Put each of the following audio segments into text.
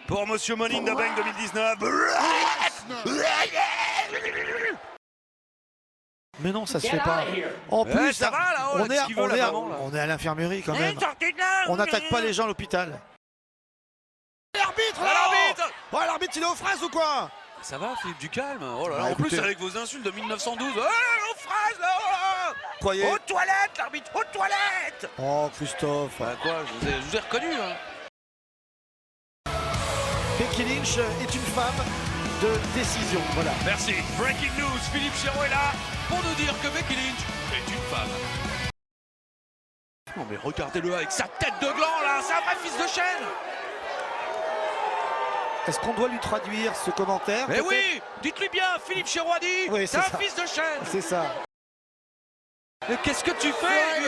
pour Monsieur Money in the Bank 2019. Mais non, ça se fait pas. En plus, ça va là, on est à l'infirmerie quand même. On n'attaque pas les gens à l'hôpital. L'arbitre l'arbitre. Ouais, l'arbitre il est aux fraises ou quoi? Ça va, Philippe, du calme. Oh là là, Bah, en écoutez. plus avec vos insultes de 1912. Oh, aux fraises là, oh, Croyez. aux toilettes, l'arbitre, aux toilettes. Oh, Christophe. Bah quoi, je vous ai reconnu. Hein. Becky Lynch est une femme de décision. Voilà. Merci. Breaking news, Philippe Chéreau est là pour nous dire que Becky Lynch est une femme. Non mais regardez-le avec sa tête de gland là, c'est un vrai fils de chêne. Est-ce qu'on doit lui traduire ce commentaire? Mais oui, dites-lui bien, Philippe Chéreau a dit, Oui, c'est c'est un ça. fils de chêne. C'est ça. Mais qu'est-ce que tu fais? Lui,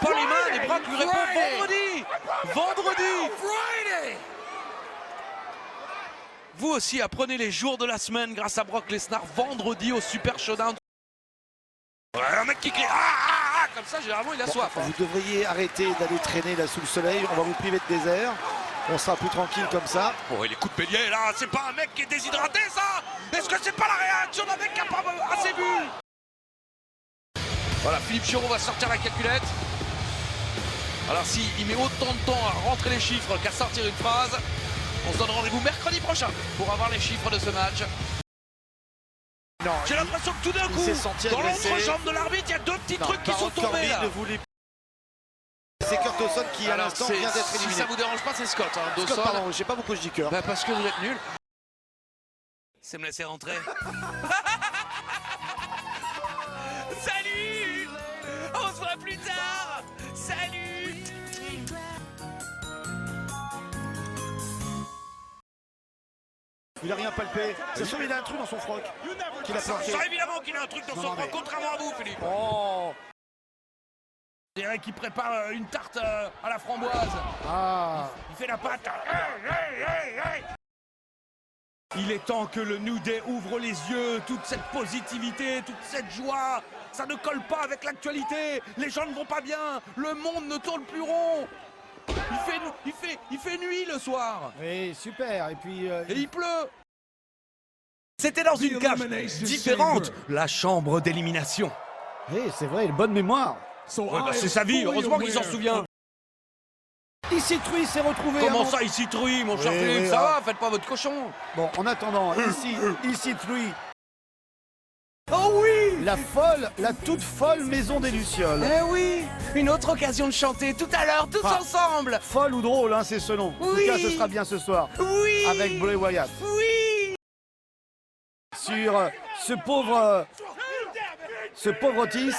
pas les mains, les bras, lui répond vendredi. Vendredi. Vous aussi apprenez les jours de la semaine grâce à Brock Lesnar vendredi au Super Showdown. Ouais, un mec qui crie comme ça, généralement il a soif. Hein. Vous devriez arrêter d'aller traîner là sous le soleil. On va vous priver de désert. On sera plus tranquille comme ça. Oh, et les coups de bélier là, c'est pas un mec qui est déshydraté ça? Est-ce que c'est pas la réaction d'un mec qui a pas assez bu? Voilà, Philippe Chéreau va sortir la calculette. Alors s'il met autant de temps à rentrer les chiffres qu'à sortir une phrase, on se donne rendez-vous mercredi prochain pour avoir les chiffres de ce match. J'ai l'impression que tout d'un coup, dans l'entrejambe de l'arbitre, il y a deux petits trucs qui sont tombés là. C'est Kurt Dawson qui à l'instant vient d'être éliminé. Si ça vous dérange pas, c'est Scott. Hein, Scott, Dawson. pardon, j'ai pas beaucoup dit cœur. Bah parce que vous êtes nuls. C'est me laisser rentrer. Salut! On se voit plus tard! Salut! Il a rien palpé. C'est sûr il a un truc dans son froc qu'il a planté. Ça évidemment qu'il a un truc dans son froc, contrairement à vous, Philippe. Oh. On dirait qu'il prépare une tarte à la framboise. Ah. Il fait la pâte. Il est temps que le New Day ouvre les yeux, toute cette positivité, toute cette joie. Ça ne colle pas avec l'actualité. Les gens ne vont pas bien. Le monde ne tourne plus rond. Il fait nuit le soir. Oui, super. Et puis Et il pleut. C'était dans une cage différente, la chambre d'élimination. oui, c'est vrai, bonne mémoire. Ouais, bah, c'est sa vie, heureusement qu'il s'en souvient. Ici Trui s'est retrouvé. Comment ça, ici Trui, mon cher Oui, Philippe? oui, Ça ah. va, faites pas votre cochon. Bon, en attendant, ici Trui. Oh oui! La toute folle maison des Lucioles. Eh oui! Une autre occasion de chanter tout à l'heure, tous Ah. ensemble! Folle ou drôle, hein, c'est ce nom. En tout Oui. cas, ce sera bien ce soir. Oui! Avec Bray Wyatt. Oui! Sur ce pauvre Otis.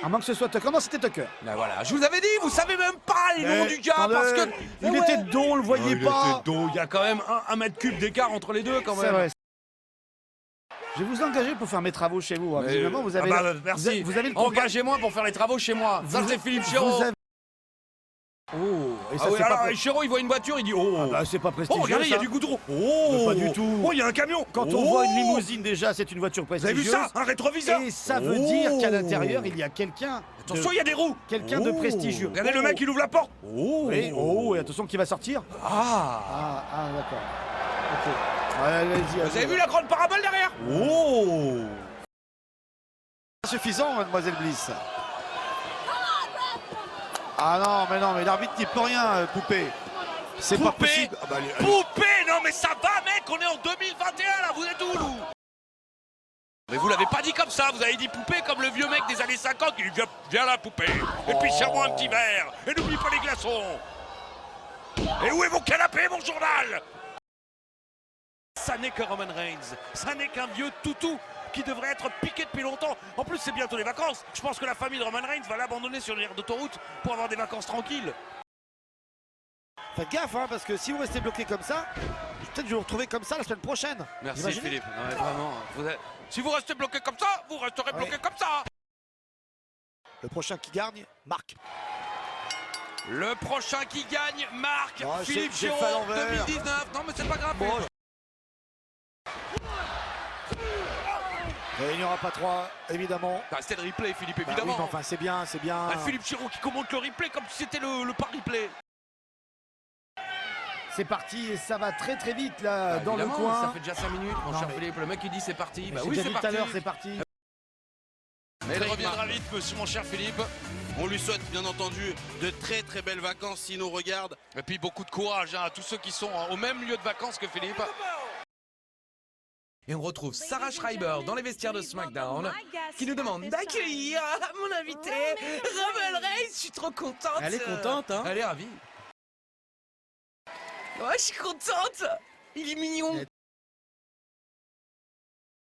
À moins que ce soit Tucker. Non, c'était Tucker. Ben voilà, je vous avais dit, vous savez même pas les noms du gars parce que. Il était de dos, on le voyait pas. Il y a quand même un mètre cube d'écart entre les deux quand C'est même. vrai. Je vais vous engager pour faire mes travaux chez vous. Hein. Visiblement, vous avez. Merci. Vous avez le Engagez-moi pour faire les travaux chez moi. Ça, c'est Philippe Chéreau. Vous avez- Oh, et ça, Ah oui, c'est alors, pas. Chéreau, il voit une voiture, il dit oh. Bah, c'est pas prestigieux. Oh, regardez, il y a ça. du goudron. Oh, Pas du tout. Oh, il y a un camion. Quand on voit une limousine, déjà, c'est une voiture Vous avez vu prestigieuse. ça? Un rétroviseur. Et ça veut dire qu'à l'intérieur, il y a quelqu'un. Attention, il y a des roues. Quelqu'un de prestigieux. Regardez le mec, il ouvre la porte. Oui, oh, et attention qui va sortir. Ah. Ah, d'accord. Ok. Allez-y. Vous avez vu la grande parabole derrière? Oh. Suffisant, mademoiselle Bliss. Ah non, mais l'arbitre n'y peut rien, Poupée. C'est pas Poupée. possible. Ah bah, Poupée, non mais ça va mec, on est en 2021 là, vous êtes où nous? Mais vous l'avez pas dit comme ça, vous avez dit poupée comme le vieux mec des années 50 qui dit viens là poupée, et puis serre-moi un petit verre, et n'oublie pas les glaçons. Et où est mon canapé, mon journal? Ça n'est que Roman Reigns, ça n'est qu'un vieux toutou qui devrait être piqué depuis longtemps. En plus c'est bientôt les vacances, je pense que la famille de Roman Reigns va l'abandonner sur l'aire d'autoroute pour avoir des vacances tranquilles. faites gaffe, hein, parce que si vous restez bloqué comme ça, peut-être que je vais vous retrouver comme ça la semaine prochaine. Merci Imaginez. Philippe, non, mais vraiment, si vous restez bloqué comme ça, vous resterez bloqué comme ça. Le prochain qui gagne, Marc. Le prochain qui gagne, Marc. Oh, Philippe j'ai Chéreau fait à l'envers. 2019. Non mais c'est pas grave. Bon, et il n'y aura pas trois, évidemment. Bah, c'était le replay, Philippe, Bah oui, évidemment. mais enfin, c'est bien, c'est bien. Ah, Philippe Chéreau qui commente le replay comme si c'était le pas replay. C'est parti et ça va très très vite là dans le Évidemment, coin. Ça fait déjà 5 minutes, mon Non, cher mais- Philippe. Le mec il dit c'est parti. Bah J'ai oui, déjà c'est dit tout à parti. l'heure, c'est parti. Mais Il là, il reviendra marque. vite, monsieur, mon cher Philippe. On lui souhaite bien entendu de très très belles vacances s'il nous regarde. Et puis beaucoup de courage à tous ceux qui sont au même lieu de vacances que Philippe. Et on retrouve Sarah Schreiber dans les vestiaires de SmackDown qui nous demande d'accueillir mon invité, Roman Reigns. Je suis trop contente. Elle est contente, hein. Elle est ravie. Ouais, je suis contente. Il est mignon.